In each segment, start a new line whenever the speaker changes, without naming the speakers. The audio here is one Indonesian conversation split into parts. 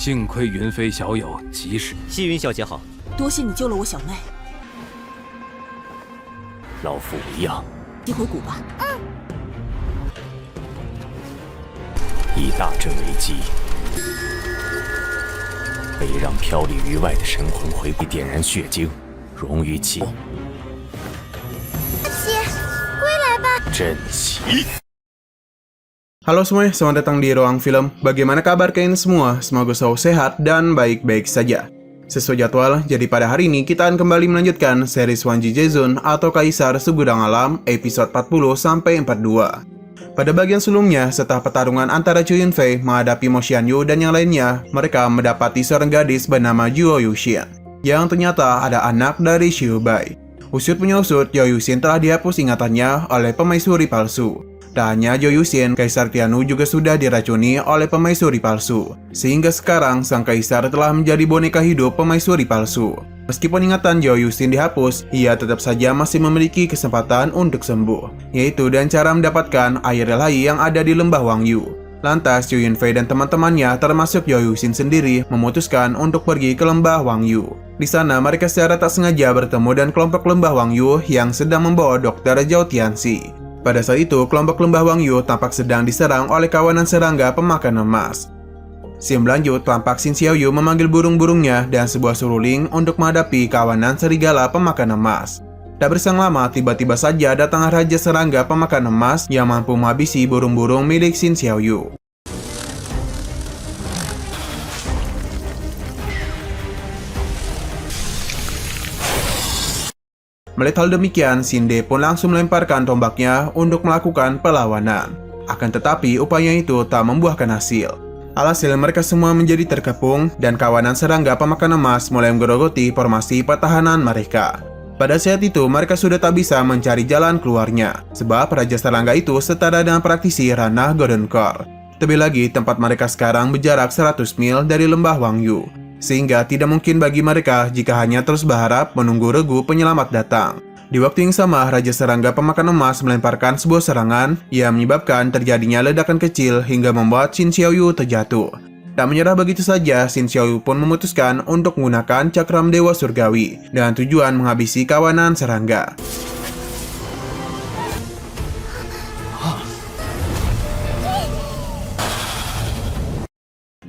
幸亏云飞小友及时。
西云小姐好，
多谢你救了我小妹。
老夫无恙。
一回谷吧。
以大阵为基，北让飘离于外的神魂回归，点燃血晶，融于其。
姐，归来吧。
珍惜。
Halo semuanya, selamat datang di Ruang Film. Bagaimana kabar kalian semua? Semoga selalu sehat dan baik-baik saja. Sesuai jadwal, jadi pada hari ini kita akan kembali melanjutkan series Wanji Jaezoon atau Kaisar Segudang Alam episode 40-42. Pada bagian sebelumnya, setelah pertarungan antara Chu Yunfei menghadapi Mo Xianyu dan yang lainnya, mereka mendapati seorang gadis bernama Zhuo Yuxian, yang ternyata ada anak dari Xiu Bai. Usut punya usut, Zhuo Yuxian telah dihapus ingatannya oleh pemaisuri palsu. Tak hanya Zhuo Yuxian, Kaisar Tianwu juga sudah diracuni oleh pemaisuri palsu. Sehingga sekarang, sang kaisar telah menjadi boneka hidup pemaisuri palsu. Meskipun ingatan Zhuo Yuxian dihapus, ia tetap saja masih memiliki kesempatan untuk sembuh, yaitu dengan cara mendapatkan air ilahi yang ada di lembah Wangyu. Lantas, Chu Yunfei dan teman-temannya termasuk Zhuo Yuxian sendiri memutuskan untuk pergi ke lembah Wangyu. Di sana, mereka secara tak sengaja bertemu dengan kelompok lembah Wangyu yang sedang membawa Dr. Zhao Tianxi. Pada saat itu, kelompok lembah Wangyu tampak sedang diserang oleh kawanan serangga pemakan emas. Scene berlanjut, tampak Xin Xiaoyu memanggil burung-burungnya dan sebuah seruling untuk menghadapi kawanan serigala pemakan emas. Tak berselang lama, tiba-tiba saja datang raja serangga pemakan emas yang mampu menghabisi burung-burung milik Xin Xiaoyu. Melihat hal demikian, Xinde pun langsung melemparkan tombaknya untuk melakukan perlawanan. Akan tetapi, upaya itu tak membuahkan hasil. Alhasil, mereka semua menjadi terkepung dan kawanan serangga pemakan emas mulai menggerogoti formasi pertahanan mereka. Pada saat itu, mereka sudah tak bisa mencari jalan keluarnya, sebab Raja Serangga itu setara dengan praktisi ranah Golden Core. Terlebih lagi, tempat mereka sekarang berjarak 100 mil dari lembah Wangyu. Sehingga tidak mungkin bagi mereka jika hanya terus berharap menunggu regu penyelamat datang. Di waktu yang sama, Raja Serangga pemakan emas melemparkan sebuah serangan yang menyebabkan terjadinya ledakan kecil hingga membuat Xin Xiaoyu terjatuh. Tak menyerah begitu saja, Xin Xiaoyu pun memutuskan untuk menggunakan cakram dewa surgawi dengan tujuan menghabisi kawanan serangga.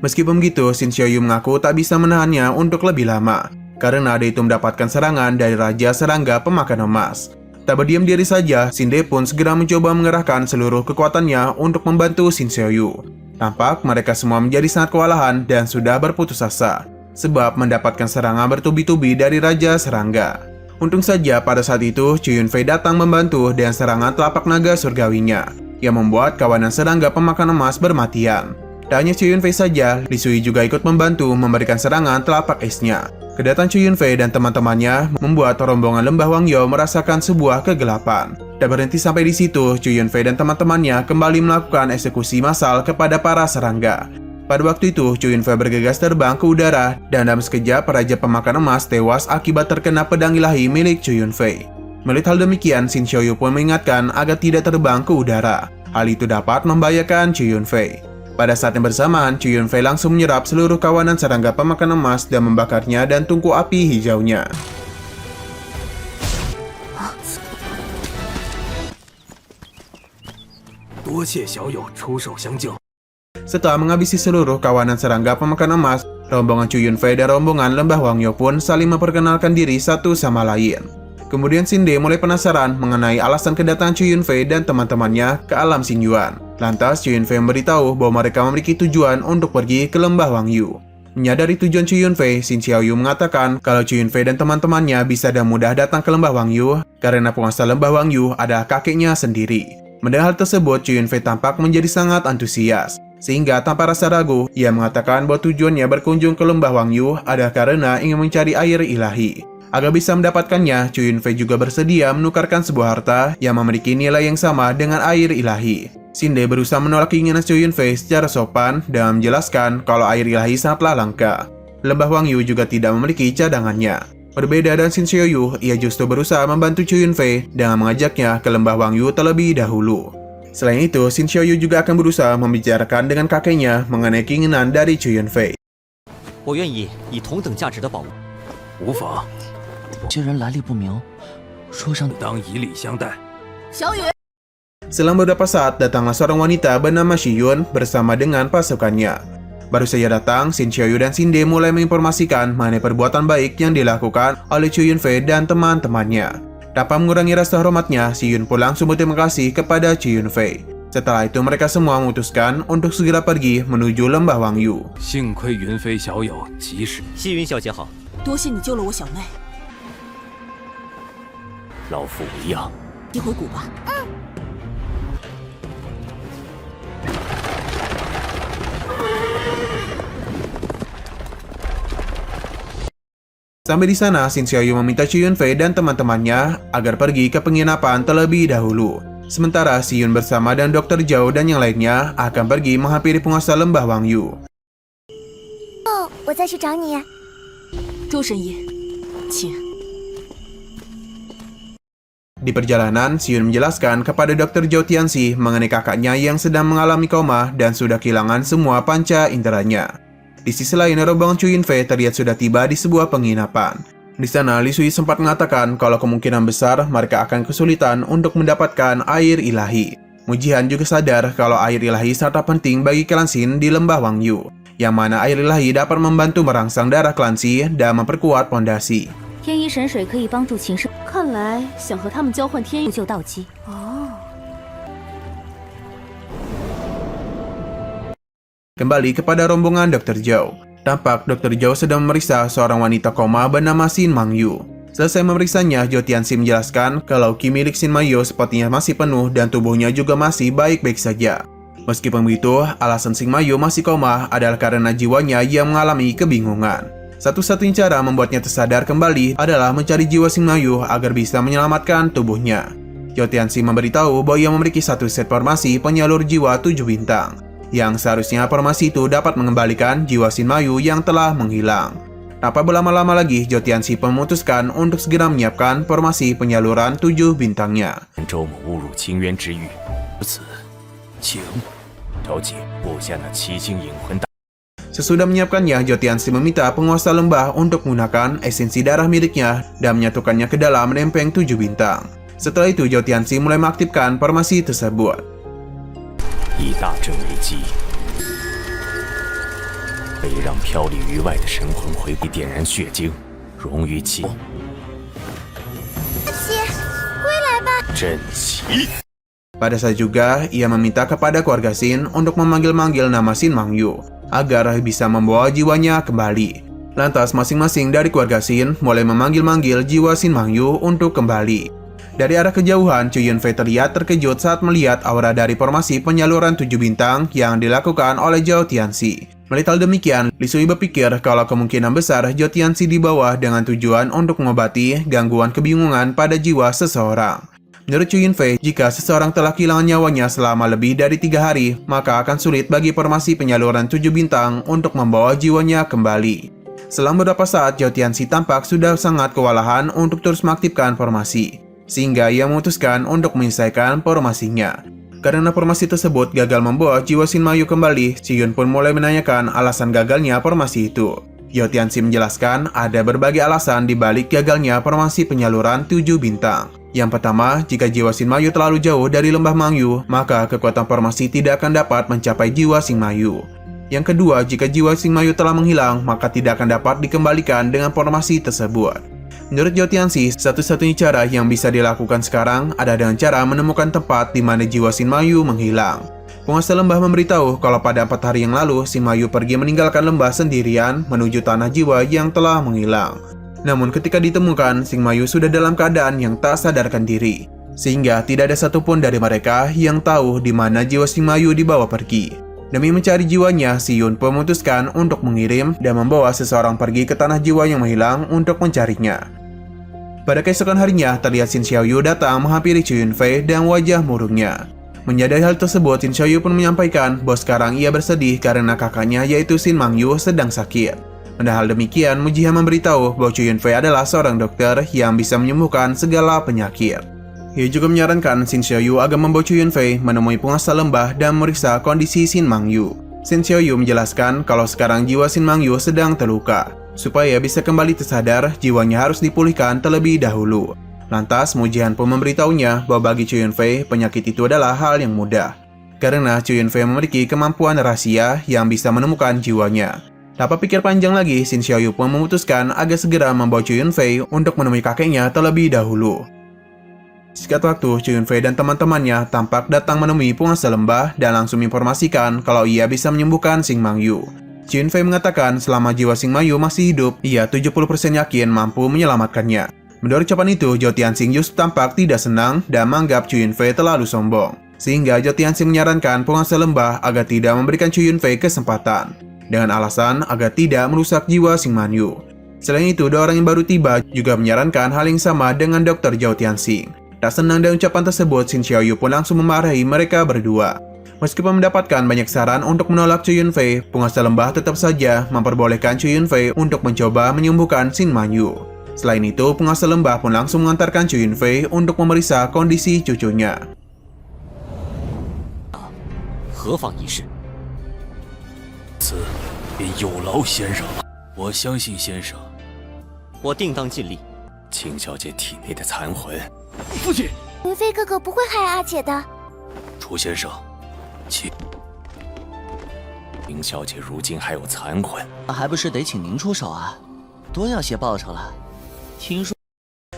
Meskipun begitu, Xin Xiaoyu mengaku tak bisa menahannya untuk lebih lama, karena dia itu mendapatkan serangan dari Raja Serangga pemakan emas. Tak berdiam diri saja, Xinde pun segera mencoba mengerahkan seluruh kekuatannya untuk membantu Xin Xiaoyu. Tampak mereka semua menjadi sangat kewalahan dan sudah berputus asa, sebab mendapatkan serangan bertubi-tubi dari Raja Serangga. Untung saja pada saat itu, Chu Yunfei datang membantu dengan serangan telapak naga surgawinya, yang membuat kawanan serangga pemakan emas bermatian. Tak hanya Chu Yunfei saja, Li Sui juga ikut membantu memberikan serangan telapak esnya. Kedatangan Chu Yunfei dan teman-temannya membuat rombongan lembah Wangyu merasakan sebuah kegelapan. Tak berhenti sampai di situ, Chu Yunfei dan teman-temannya kembali melakukan eksekusi massal kepada para serangga. Pada waktu itu, Chu Yunfei bergegas terbang ke udara dan dalam sekejap Raja Pemakan Emas tewas akibat terkena pedang ilahi milik Chu Yunfei. Melihat hal demikian, Xin Xiaoyu pun mengingatkan agar tidak terbang ke udara. Hal itu dapat membahayakan Chu Yunfei. Pada saat yang bersamaan, Chu Yunfei langsung menyerap seluruh kawanan serangga pemakan emas dan membakarnya dan tungku api hijaunya. Setelah menghabisi seluruh kawanan serangga pemakan emas, rombongan Chu Yunfei dan rombongan lembah Wangyu pun saling memperkenalkan diri satu sama lain. Kemudian Xinde mulai penasaran mengenai alasan kedatangan Chu Yunfei dan teman-temannya ke alam Xingyuan. Lantas Chu Yunfei memberitahu bahwa mereka memiliki tujuan untuk pergi ke lembah Wangyu. Menyadari tujuan Chu Yunfei, Xin Xiaoyu mengatakan kalau Chu Yunfei dan teman-temannya bisa dengan mudah datang ke lembah Wangyu karena penguasa lembah Wangyu adalah kakeknya sendiri. Mendengar hal tersebut, Chu Yunfei tampak menjadi sangat antusias. Sehingga tanpa rasa ragu, ia mengatakan bahwa tujuannya berkunjung ke lembah Wangyu adalah karena ingin mencari air ilahi. Agar bisa mendapatkannya, Chu Yunfei juga bersedia menukarkan sebuah harta yang memiliki nilai yang sama dengan air ilahi. Xinde berusaha menolak keinginan Chu Yunfei secara sopan dan menjelaskan kalau air ilahi sangatlah langka. Lembah Wangyu juga tidak memiliki cadangannya. Berbeda dengan Xin Xiaoyu, ia justru berusaha membantu Chu Yunfei dengan mengajaknya ke lembah Wangyu terlebih dahulu. Selain itu, Xin Xiaoyu juga akan berusaha membicarakan dengan kakeknya mengenai keinginan dari Chu Yunfei.
我愿意以同等价值的宝物。
无妨，
这人来历不明，说上
当以礼相待。
小雨，
Selang beberapa saat, datanglah seorang wanita bernama Shiyun bersama dengan pasukannya. Baru saja datang, Shin Xiaoyu dan Shin De mulai menginformasikan mengenai perbuatan baik yang dilakukan oleh Chu Yunfei dan teman-temannya. Tanpa mengurangi rasa hormatnya, Shiyun pun langsung berterima kasih kepada Chu Yunfei. Setelah itu mereka semua memutuskan untuk segera pergi menuju lembah Wangyu.
幸亏云飞小友及时。
西云小姐好，
多谢你救了我小妹，
老夫无恙。
你回谷吧。
Sampai di sana, Shin Xiaoyu meminta Chu Yunfei dan teman-temannya agar pergi ke penginapan terlebih dahulu. Sementara Shiyun bersama dan Dr. Zhao dan yang lainnya akan pergi menghampiri penguasa lembah Wangyu.
哦，我再去找你。
周神医，请。
Di perjalanan, Shiyun menjelaskan kepada Dr. Zhao Tianxi mengenai kakaknya yang sedang mengalami koma dan sudah kehilangan semua panca inderanya. Di sisi lain, rombongan Chu Yunfei terlihat sudah tiba di sebuah penginapan. Di sana, Li Sui sempat mengatakan kalau kemungkinan besar mereka akan kesulitan untuk mendapatkan air ilahi. Mujihan juga sadar kalau air ilahi sangat penting bagi klan Shin di lembah Wangyu, yang mana air ilahi dapat membantu merangsang darah klan Shin dan memperkuat pondasi.
天一神水可以帮助秦氏，看来想和他们交换天一救道基。哦。
Kembali kepada rombongan Dr. Zhao. Tampak Dr. Zhao sedang memeriksa seorang wanita koma bernama Shin Mangyu. Selesai memeriksanya, Zhao Tianxi menjelaskan kalau ki milik Shin Mangyu sepertinya masih penuh dan tubuhnya juga masih baik-baik saja. Meskipun begitu, alasan Shin Mangyu masih koma adalah karena jiwanya yang mengalami kebingungan. Satu-satunya cara membuatnya tersadar kembali adalah mencari jiwa Shin Mangyu agar bisa menyelamatkan tubuhnya. Zhao Tianxi memberitahu bahwa ia memiliki satu set formasi penyalur jiwa 7 bintang. Yang seharusnya formasi itu dapat mengembalikan jiwa Shin Mangyu yang telah menghilang. Tanpa berlama-lama lagi, Zhao Tianxi memutuskan untuk segera menyiapkan formasi penyaluran 7 bintangnya.
周某误入清渊之域，如此，请召集部下那7星影魂大。
Sesudah menyiapkannya, Zhao Tianxi meminta penguasa lembah untuk menggunakan esensi darah miliknya dan menyatukannya ke dalam lempeng 7 bintang. Setelah itu, Zhao Tianxi mulai mengaktifkan formasi tersebut.
以大阵为基，可以让飘离于外的神魂回归，点燃血晶，融于其。
归来吧。
阵起。
Pada saat juga, ia meminta kepada keluarga Shin untuk memanggil-manggil nama Shin Mangyu agar bisa membawa jiwanya kembali. Lantas masing-masing dari keluarga Shin mulai memanggil-manggil jiwa Shin Mangyu untuk kembali. Dari arah kejauhan, Chu Yunfei terlihat terkejut saat melihat aura dari formasi penyaluran 7 bintang yang dilakukan oleh Zhao Tianxi. Melihat hal demikian, Li Sui berpikir kalau kemungkinan besar Zhao Tianxi di bawah dengan tujuan untuk mengobati gangguan kebingungan pada jiwa seseorang. Menurut Chu Yunfei, jika seseorang telah kehilangan nyawanya selama lebih dari 3 hari, maka akan sulit bagi formasi penyaluran 7 bintang untuk membawa jiwanya kembali. Selang beberapa saat, Zhao Tianxi tampak sudah sangat kewalahan untuk terus mengaktifkan formasi. Sehingga ia memutuskan untuk menyelesaikan formasinya. Karena formasi tersebut gagal membawa jiwa Shin Mangyu kembali, Shiyun pun mulai menanyakan alasan gagalnya formasi itu. Zhao Tianxi menjelaskan ada berbagai alasan di balik gagalnya formasi penyaluran 7 bintang. Yang pertama, jika jiwa Shin Mangyu terlalu jauh dari lembah Wangyu, maka kekuatan formasi tidak akan dapat mencapai jiwa Shin Mangyu. Yang kedua, jika jiwa Shin Mangyu telah menghilang, maka tidak akan dapat dikembalikan dengan formasi tersebut. Menurut Zhao Tianxi, satu-satunya cara yang bisa dilakukan sekarang adalah dengan cara menemukan tempat di mana jiwa Shin Mangyu menghilang. Penguasa lembah memberitahu kalau pada 4 hari yang lalu, Shin Mangyu pergi meninggalkan lembah sendirian menuju tanah jiwa yang telah menghilang. Namun ketika ditemukan, Shin Mangyu sudah dalam keadaan yang tak sadarkan diri. Sehingga tidak ada satupun dari mereka yang tahu di mana jiwa Shin Mangyu dibawa pergi. Demi mencari jiwanya, Shiyun memutuskan untuk mengirim dan membawa seseorang pergi ke tanah jiwa yang menghilang untuk mencarinya. Pada keesokan harinya, terlihat Shin Xiaoyu datang menghampiri Chu Yunfei dan wajah murungnya. Menyadari hal tersebut, Shin Xiaoyu pun menyampaikan bahwa sekarang ia bersedih karena kakaknya yaitu Shin Mangyu sedang sakit. Padahal demikian, Mujiha memberitahu bahwa Chu Yunfei adalah seorang dokter yang bisa menyembuhkan segala penyakit. Ia juga menyarankan Shin Xiaoyu agar membawa Chu Yunfei menemui penguasa lembah dan memeriksa kondisi Shin Mangyu. Shin Xiaoyu menjelaskan kalau sekarang jiwa Shin Mangyu sedang terluka. Supaya bisa kembali tersadar, jiwanya harus dipulihkan terlebih dahulu. Lantas, Mu Jian pun memberitahunya bahwa bagi Chu Yunfei, penyakit itu adalah hal yang mudah. Karena Chu Yunfei memiliki kemampuan rahasia yang bisa menemukan jiwanya. Tanpa pikir panjang lagi, Shin Xiaoyu pun memutuskan agar segera membawa Chu Yunfei untuk menemui kakeknya terlebih dahulu. Singkat waktu, Chu Yunfei dan teman-temannya tampak datang menemui penguasa lembah dan langsung menginformasikan kalau ia bisa menyembuhkan Xing Mangyu. Chu Yunfei mengatakan selama jiwa Xing Mangyu masih hidup, ia 70% yakin mampu menyelamatkannya. Mendengar ucapan itu, Zhou Tianxing justru tampak tidak senang dan menganggap Chu Yunfei terlalu sombong. Sehingga Zhou Tianxing menyarankan penguasa lembah agar tidak memberikan Chu Yunfei kesempatan, dengan alasan agar tidak merusak jiwa Xing Mangyu. Selain itu, dua orang yang baru tiba juga menyarankan hal yang sama dengan Dr. Zhou Tianxing. Tak senang dengan ucapan tersebut, Shin Xiaoyu pun langsung memarahi mereka berdua. Meskipun mendapatkan banyak saran untuk menolak Chu Yunfei, penguasa lembah tetap saja memperbolehkan Chu Yunfei untuk mencoba menyembuhkan Xing Mangyu. Selain itu, penguasa lembah pun langsung mengantarkan Chu Yunfei untuk memeriksa kondisi cucunya.
何妨一事？
此便有劳先生了。我相信先生，
我定当尽力。
秦小姐体内的残魂，
父亲，
云飞哥哥不会害阿姐的。
楚先生，秦小姐如今还有残魂，
那还不是得请您出手啊？多要些报酬了。听说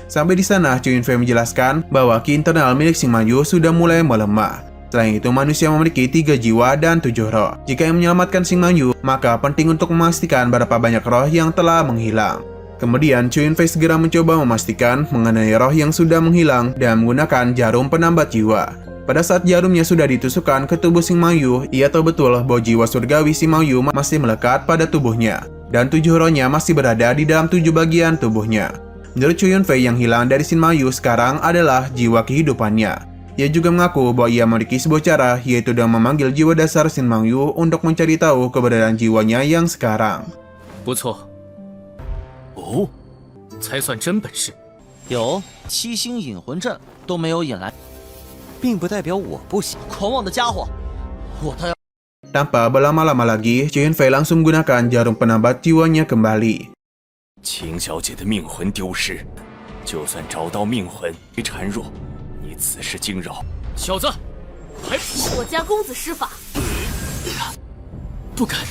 Sampai di sana, Chu Yunfei menjelaskan bahwa ki internal milik Xing Mangyu sudah mulai melemah. Selain itu, manusia memiliki 3 jiwa dan 7 roh. Jika yang menyelamatkan Xing Mangyu, maka penting untuk memastikan berapa banyak roh yang telah menghilang. Kemudian, Chu Yunfei segera mencoba memastikan mengenai roh yang sudah menghilang dan menggunakan jarum penambat jiwa. Pada saat jarumnya sudah ditusukkan ke tubuh Xing Mangyu, ia tahu betul bahwa jiwa surgawi Xing Mangyu masih melekat pada tubuhnya, dan 7 rohnya masih berada di dalam 7 bagian tubuhnya. Menurut Chu Yunfei, yang hilang dari Xing Mangyu sekarang adalah jiwa kehidupannya. Ia juga mengaku bahwa ia memiliki sebuah cara, yaitu dengan memanggil jiwa dasar Xing Mangyu untuk mencari tahu keberadaan jiwanya yang sekarang.
不错，
哦，
才算真本事。
有七星引魂阵都没有引来，
并不代表我不行。
狂妄的家伙！我倒要
Tanpa berlama-lama lagi, Chu Yunfei langsung menggunakan jarum penambat jiwanya kembali.
秦小姐的命魂丢失，就算找到命魂，被孱弱，你此事惊扰。
小子，还
我家公子施法，
不敢！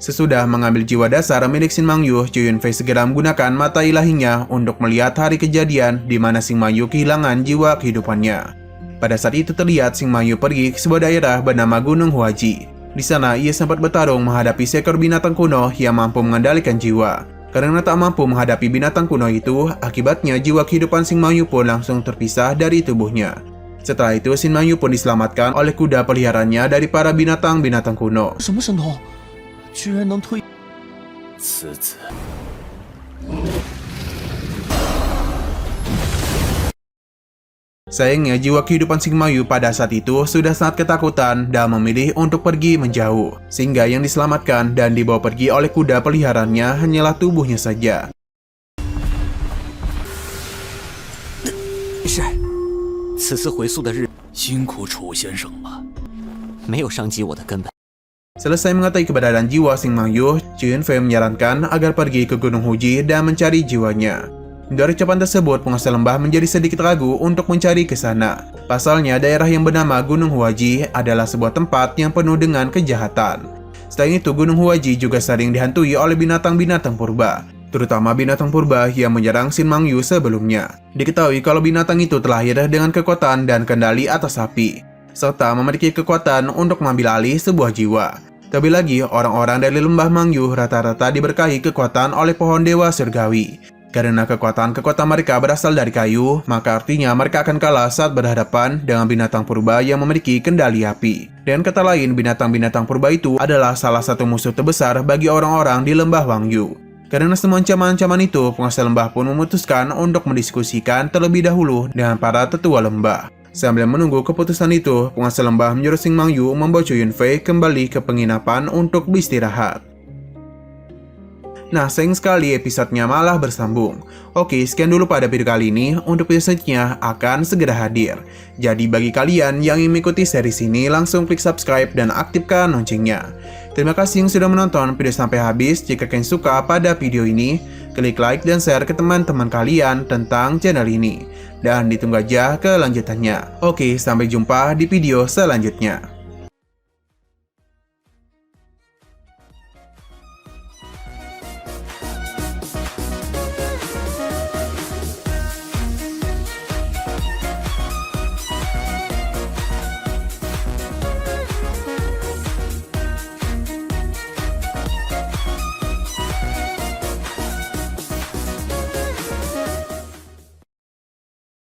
Sesudah mengambil jiwa dasar milik Xing Mangyu, Chu Yunfei segera menggunakan mata ilahinya untuk melihat hari kejadian di mana Xing Mangyu kehilangan jiwa kehidupannya. Pada saat itu terlihat Xing Mangyu pergi ke sebuah daerah bernama Gunung Huaji. Di sana ia sempat bertarung menghadapi seekor binatang kuno yang mampu mengendalikan jiwa. Karena tak mampu menghadapi binatang kuno itu, akibatnya jiwa kehidupan Xing Mangyu pun langsung terpisah dari tubuhnya. Setelah itu, Xing Mangyu pun diselamatkan oleh kuda peliharaannya dari para binatang-binatang kuno.
什么神通，居然能推？
此子
Sayangnya, jiwa kehidupan Xing Mangyu pada saat itu sudah sangat ketakutan dan memilih untuk pergi menjauh. Sehingga yang diselamatkan dan dibawa pergi oleh kuda peliharaannya hanyalah tubuhnya saja.
是，此次回溯的日
辛苦楚先生了。
没有伤及我的根本。
Selesai mengetahui keberadaan jiwa Xing Mangyu, Chu Yunfei menyarankan agar pergi ke Gunung Huji dan mencari jiwanya. Dari ucapan tersebut, penguasa lembah menjadi sedikit ragu untuk mencari ke sana. Pasalnya, daerah yang bernama Gunung Huaji adalah sebuah tempat yang penuh dengan kejahatan. Selain itu, Gunung Huaji juga sering dihantui oleh binatang-binatang purba, terutama binatang purba yang menyerang Xing Mangyu sebelumnya. Diketahui kalau binatang itu terlahir dengan kekuatan dan kendali atas api, serta memiliki kekuatan untuk mengambil alih sebuah jiwa. Terlebih lagi, orang-orang dari lembah Mangyu rata-rata diberkahi kekuatan oleh pohon dewa surgawi. Karena kekuatan-kekuatan mereka berasal dari kayu, maka artinya mereka akan kalah saat berhadapan dengan binatang purba yang memiliki kendali api. Dengan kata lain, binatang-binatang purba itu adalah salah satu musuh terbesar bagi orang-orang di lembah Wangyu. Karena semua ancaman-ancaman itu, penguasa lembah pun memutuskan untuk mendiskusikan terlebih dahulu dengan para tetua lembah. Sambil menunggu keputusan itu, penguasa lembah menyuruh Xing Mangyu membawa Chu Yunfei kembali ke penginapan untuk beristirahat. Nah, sayang sekali episodenya malah bersambung. Oke, sekian dulu pada video kali ini. Untuk video selanjutnya akan segera hadir. Jadi bagi kalian yang ingin mengikuti series ini, langsung klik subscribe dan aktifkan loncengnya. Terima kasih yang sudah menonton video sampai habis. Jika kalian suka pada video ini, klik like dan share ke teman-teman kalian tentang channel ini. Dan ditunggu aja kelanjutannya. Oke, sampai jumpa di video selanjutnya.